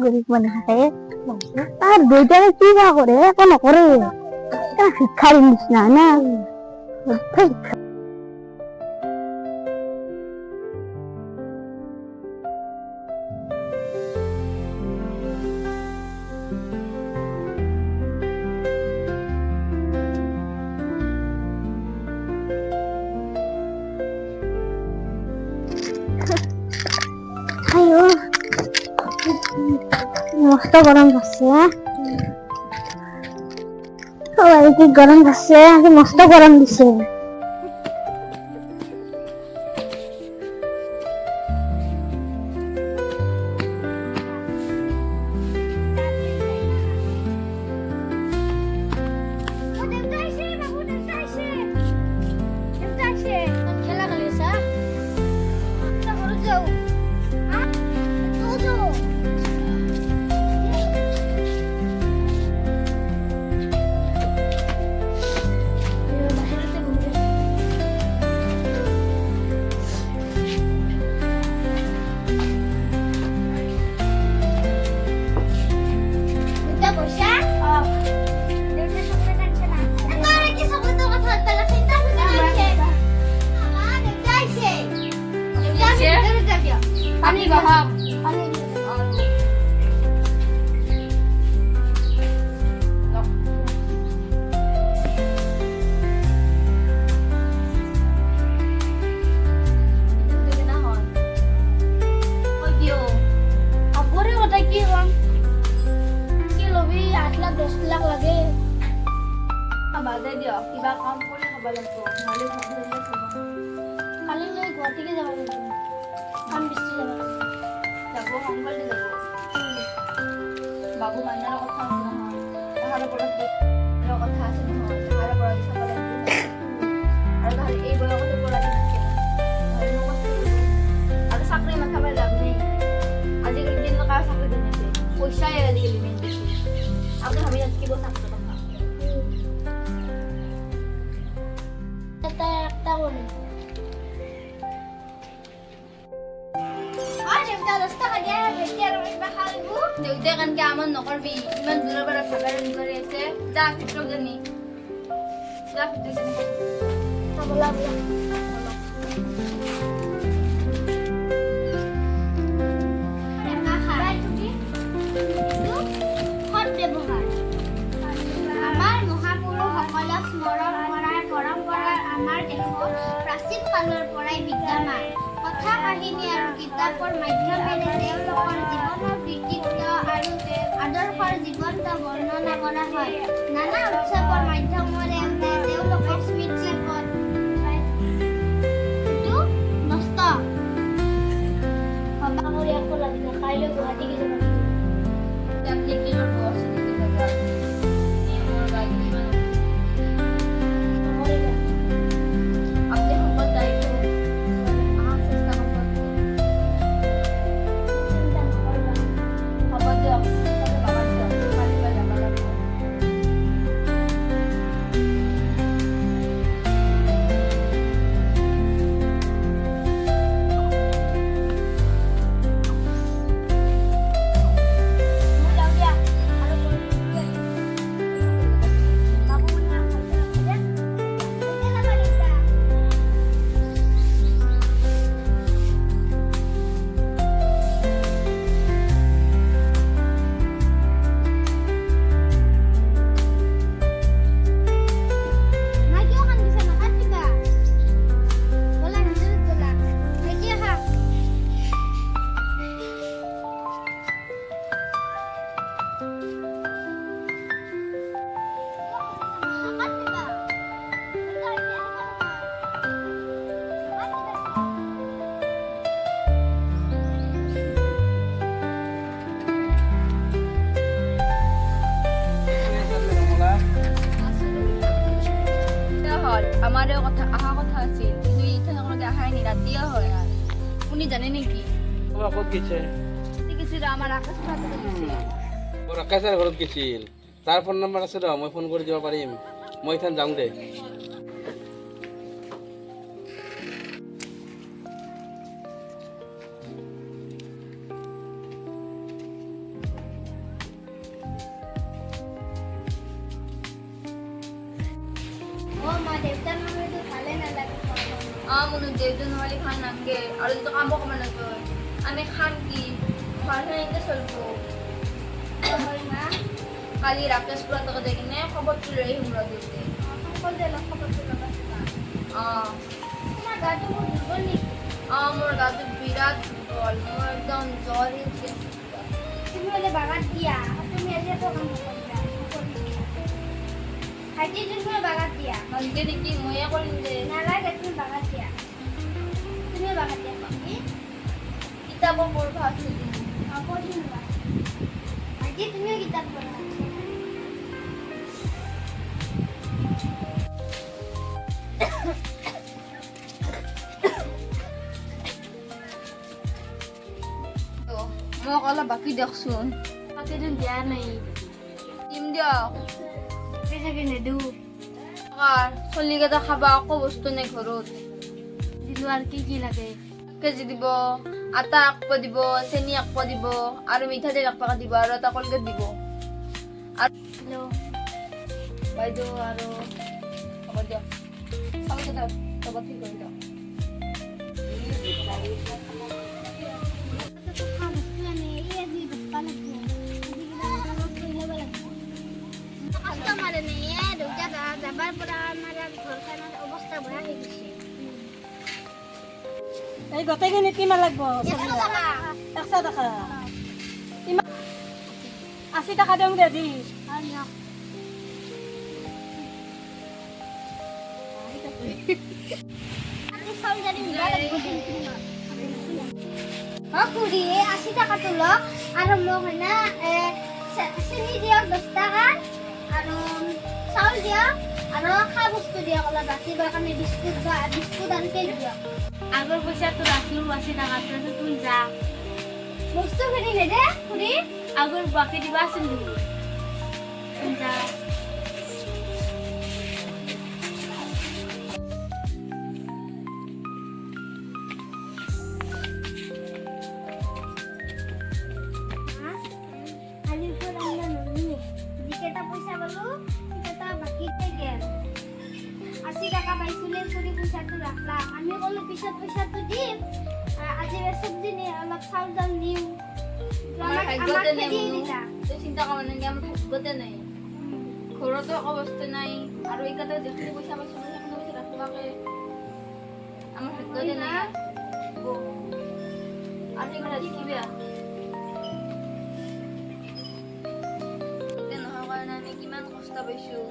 গরিব মানুষ থাকে আর দুইটারে কি বা করে কোনো করে শিক্ষার জিনিস না না আয়ো মস্ত গরম হচ্ছে সবাই কি গরম হচ্ছে আজ মস্ত গরম দিছে Pani gaham. Bagai dia, kiba kampung ni kabalan tu. Malu kampung ni sama. Kali ni gua tiga jam lagi. Kan bisi jam. Jago hongkol di jago. Babu mana nak kau tahu sih nama. Tahara bola tu. Nak kau tahu sih nama. Tahara bola di sana lagi. Ada hari ini bola kau tu bola di sini. Hari ni kau tu. Ada sakri macam mana lagi? Aje kerja nak kau sakri dunia sih. Puasa ya lagi lima bisi. Aku kami nak kibo sakri. Dia kan kaman nokar bi, iman dulu pada pagaran dari ese, dah fitro gini, dah fitro gini. Tabola bola. প্ৰাচীন কালৰ পৰাই বিদ্যমান কথা কাহিনী আৰু কিতাপৰ মাধ্যমেৰে তেওঁলোকৰ জীৱনৰ কৃতিত্ব আৰু আদৰ্শৰ জীৱন্ত বৰ্ণনা কৰা হয় নানা উৎসৱৰ মাধ্যমেৰে তেওঁলোকৰ স্মৃতি পথ নষ্ট হবা কৰি আকৌ লাগি কাইলৈ গুৱাহাটী কি যাব আমারও কথা আহা কথা আছিল কিন্তু ইথে নকলকে আহাই নি রাতিয়া হয় আর উনি জানে নাকি তোমার কত গেছে কিছু আমার আকাশ পাতে গেছে ওর আকাশের ঘরত গেছিল তার ফোন নাম্বার আছে র মই ফোন করে দিব পাৰিম মই এখান যাওঁ দে দেউতাৰ নহলেতো ভালে নালাগে মনত দেউতা নহ'লে ভাল নালাগে আৰু যিটো কামো কৰিব নাযায় আমি খাম কি খোৱাহে এনেকৈ চলিব হয় মা কালি ৰাকেশপুৰত টকা যাই কিনে খবৰটো লৈ আহিম ৰ দেউতে সকলোৱে লগ খবৰটো ল'বা তোমাৰ গাটো মোৰ দুৰ্বল নেকি মোৰ গাটো বিৰাট দুৰ্বল মোৰ একদম জ্বৰ হৈছে তুমি হ'লে বাগাত দিয়া তুমি আজি একো কাম নকৰিবা ভাইটি তুমি বাগাত দিয়া ভালকে নেকি ময়ে কৰিম দে নালাগে তুমি বাগাত দিয়া তুমি বাগাত দিয়া ভাইটি কিতাপো পঢ়িব আছে পঢ়িম ৰ'বা ভাইটি তুমিও কিতাপ পঢ়া মোক অলপ বাকী দিয়কচোন বাকীটো দিয়া নাই দিম দিয়ক চাগে নিদিওঁ চলিকেইটা খাবা একো বস্তু নাই ঘৰত দিলোঁ আৰু কি লাগে কেজি দিব আটা আঁকব দিব চেনি আঁকব দিব আৰু মিঠাতেল আঁকব দিব আৰু এটা কলগেট দিব আৰু হেল্ল' বাইদেউ আৰু হ'ব দিয়ক চাউলকেইটা চবত ঠিক কৰি দিয়ক যাবাৰ পৰা আমাৰ ঘৰখনৰ অৱস্থা বেয়া হৈ গৈছে এই গোটেইখিনি কিমান লাগব 100 টকা 100 টকা 80 টাকা দিম দে দি খুড়ী 80 টাকা তোলক আৰু মোক হয় না চেনি দিয়ক 10 টকা আৰু চাউল দিয়ক আৰু খোৱা বস্তু দিয়ক অলপ ৰাতিপুৱাৰ কাৰণে বিস্কুট আৰু কেক দিয়ক আগৰ পইচাটো ৰাখলো 80 টাকাটো তুই যা বস্তুখিনি নেদে খুড়ী আগৰ বাকি দিবা আছিল যা আজিৰ পৰা আমরা নলু যিকেইটা পইচা পালো সেইকেইটা বাকীতে গেল 80 টাকা পাইছিলে খুড়ী পইচাটো ৰাখলা আমি ক'লো পিছত পইচাটো দিম আজি চব্জি নি অলপ চাউল দাল নিও আমাৰ ভাগ্যতে নাই তই চিন্তা কৰিব নালাগে আমাৰ ভাগ্যতে নাই ঘৰতো একো বস্তু নাই আৰু এইকেইটা যিখিনি পইচা পাইছোঁ সেইখিনি পইচা ৰাখিবাকে আমাৰ ভাগ্যতে নাই আৰু সেইখন আজি কি বেয়া এতিয়া নোহোৱাৰ কাৰণে আমি কিমান কষ্ট পাইছোঁ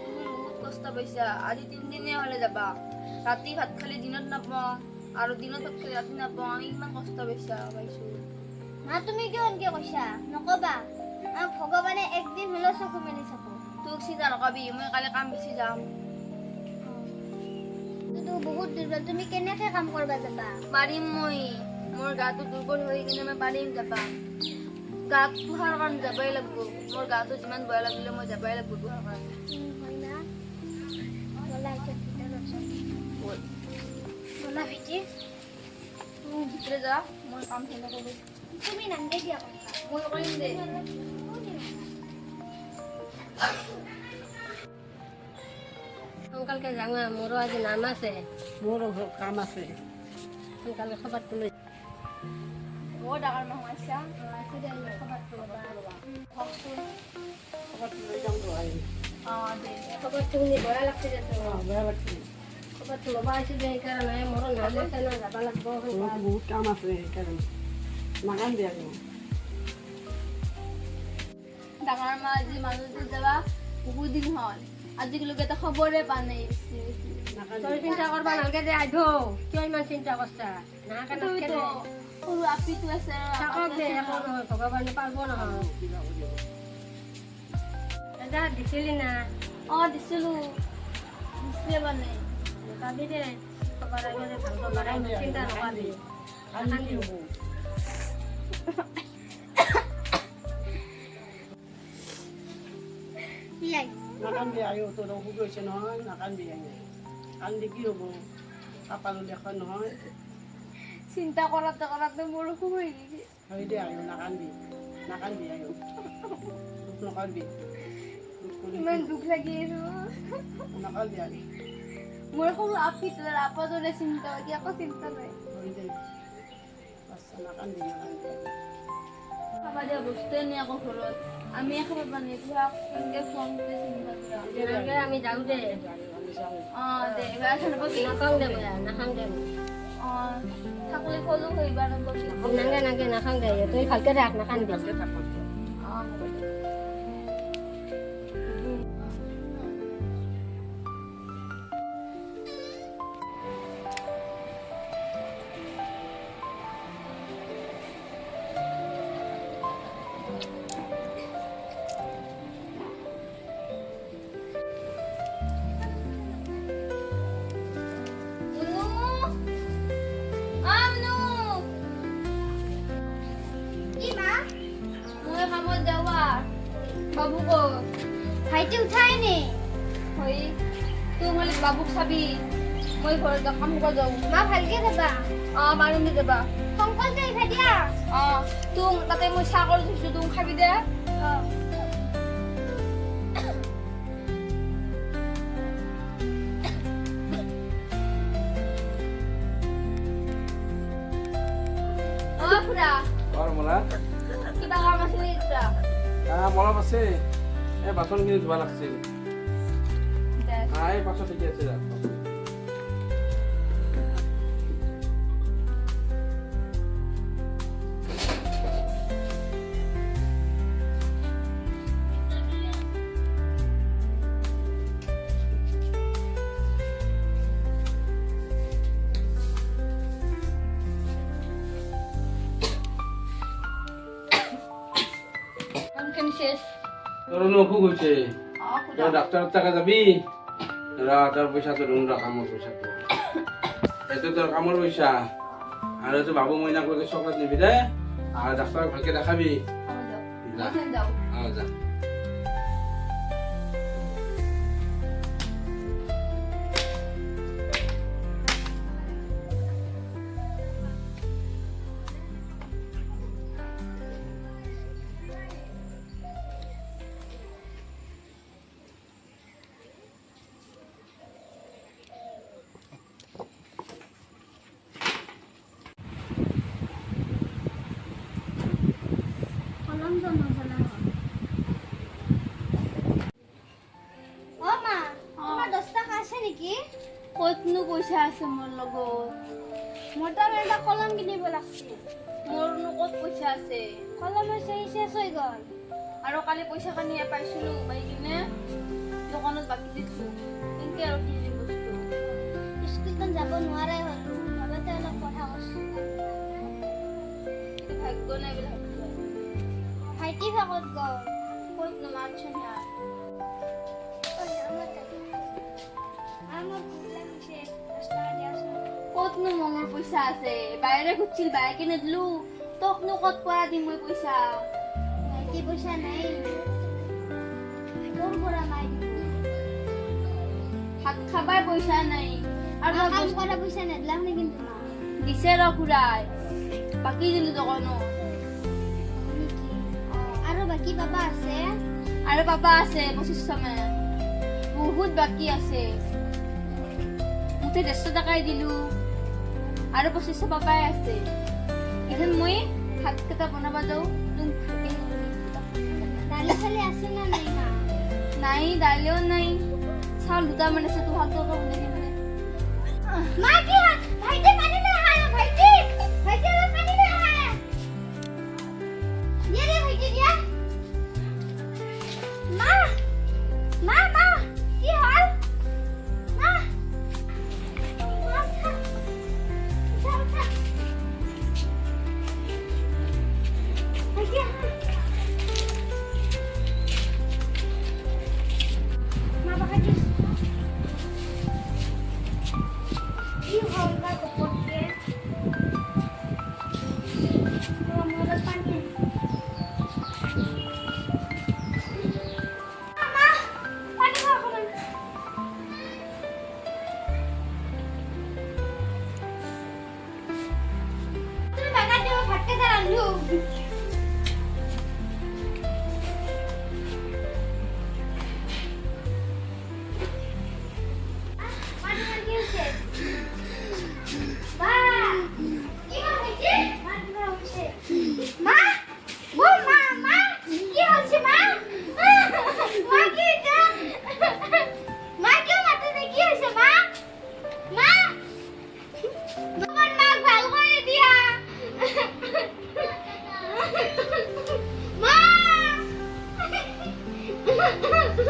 তুমি বহুত কষ্ট পাইছা আজি 3 দিনে হ'লে যাবা ৰাতি ভাত খালি দিনত নাপাওঁ আৰু দিনত ভাত খালি ৰাতি নাপাওঁ আমি ইমান কষ্ট পাইছোঁ মা তুমি কিয় এনেকে কৈছা নকবা ভগৱানে একদিন হ'লেও চকু মেলি চাব তোক চিন্তা নকবি মই কালি কাম বেছি যাম কিন্তু বহুত দুৰ্বল তুমি কেনেকে কাম কৰবা যাবা পাৰিম মই মোৰ গাটো দুৰ্বল হৈ কিনে মই পাৰিম যাবা গাত পোহাৰ কাৰণে যাবই লাগিব মোৰ গাটো যিমান বেয়া লাগিলে মই যাবই লাগিব পোহাৰ কাৰণে হয় না বলা এতিয়া ভিতৰত বলা ভিতি তোৰ ভিতৰে যা মই কাম শেষ কৰোঁ তুমি নাংগে দিয়া মই কৰিম দে সোনকালকে যাওঁ মোৰো আজি নাম আছে মোৰো কাম আছে সোনকালে খবৰটো লৈ বৰ ডাঙৰ সমস্যা খবৰটো লৈ যাম তো আহি দে খবৰটো শুনি বেয়া লাগছে দে বেয়া লাগছে খবৰটো ল'ব আহিছোঁ দে সেইকাৰণে মোৰো নাম আছে না যাব লাগিব বহুত কাম আছে সেইকাৰণে নাগাম দিয়া ডাঙৰ মা আজি মানুহটো যাবা বহুত দিন হ'ল আজিলৈকে এটা খবৰে পোৱা নাই তই চিন্তা কৰবা নালাগে দে আহিব কিয় ইমান চিন্তা কৰছা তুমিতো সৰু আপিটো আছে থাকক দে একো নহয় ভগৱানে পাব নহয় দাদা দিছিলি না দিছিলোঁ মানে পাবি দে খবৰ আহিলে ভাল খবৰ আহিলে চিন্তা নকৰিবি নাকান্দি হ'ব নাকান্দি আহিব তোৰ অসুখ হৈছে নহয় নাকান্দি আহি কান্দি কি হ'ব কাপালো দেখা নহয় চিন্তা কৰাতে মোৰ অসুখ হৈ গৈছে হয় দে আহিব নাকান্দি আহিব দুখ নকৰিবি ইমান দুখ লাগি আছে নাকান্দি আহি মোৰ সৰু আপি তোৰ আপদৰে চিন্তা বাকী একো চিন্তা নাই খাবা দিয়া বস্তুৱে নি আকৌ ঘৰত আমি খাব পানি কেনেকে খুৱাম চিন্তা তেনেকে আমি যাওঁ দে দে এবাৰ খাব কি নাখাওঁ দে বয়া নাখাওঁ দে থাকলে কলো এইবাৰ নাগে নাগে নাখাওঁ দে তই ভালকে থাক নাখান্দি বাবু কো ভাইটি উঠাই নে হয় তুই হলে বাবুক চাবি মই ঘৰত কাম কৰিব যাওঁ মা ভালকে যাবা বাৰুমি যাবা সংকল যাই ভাইটিয়া তুম তাতে মই চাহ কৰি থৈছো তুম খাবি দে খুৰা মোলা কিবা কাম আছে নেকি খুৰা মনত আছে এই বাচনখিনি ধোৱা লাগছিল এই পাছত ঠিকে আছে শেষ তোর অসুখ হয়েছে তোর ডাক্তারের টাকা যাবি তোর পয়সা তোর কামর পয়সা তো এতো তোর কামর পয়সা আর তো বাবু ময়না করে চকলেট নিবি দে আর ডাক্তার ভালকে দেখাবি যাও যা ও মা তোমার 10 টাকা আছে নেকি কতনো পইচা আছে মোৰ লগত মোটা মেটা কলম কিনিব লাগছে মোৰনো ক'ত পইচা আছে কলম আছে শেষ হৈ গল আৰু কালি পইচা কানি পাইছিলো পাই কিনে দোকানত বাকি দিছো এনেকে আৰু কি বস্তু স্কুলখন যাব নোৱাৰাই হলো ঘৰতে অলপ পঢ়া কৰিছো ভাগ্য নাই বুলি ভাবিছো ভাইটি ভাগত গল কতনো মাৰছো না কতনো মঙৰ পইচা আছে বাইৰে খুজিছিল বাই কিনে দিলো তোকনো কত পৰা দিম মই পইচা ভাইটি পইচা নাই তোৰ পৰা মাই ভাত খাবাই পইচা নাই আৰু কাম কৰা পইচা নেদলাম নে কিন্তু মা দিছে ৰ ঘূৰাই বাকি দিলো দোকানো আৰু বাকি পাবা আছে আৰু পাপা আছে 2500 মান বহুত বাকি আছে মুঠে 150 টাকাই দিলো আৰু 2500 পাপাই আছে এখন মই ভাত কেইটা বনাব যাওঁ তুমি দালি চালি আছে না নাই মা নাই দালিও নাই চাউল দুটামান আছে তো ভালকৈ বনাই দিম মা কি ভাইটি পানী লৈ আহা ভাইটি ভাইটি অলপ পানী লৈ আহা দিয়া দিয়া ভাইটি দিয়া মা মা মা কি হল মা ভাইটি মা বাবা কি হল বা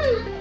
ও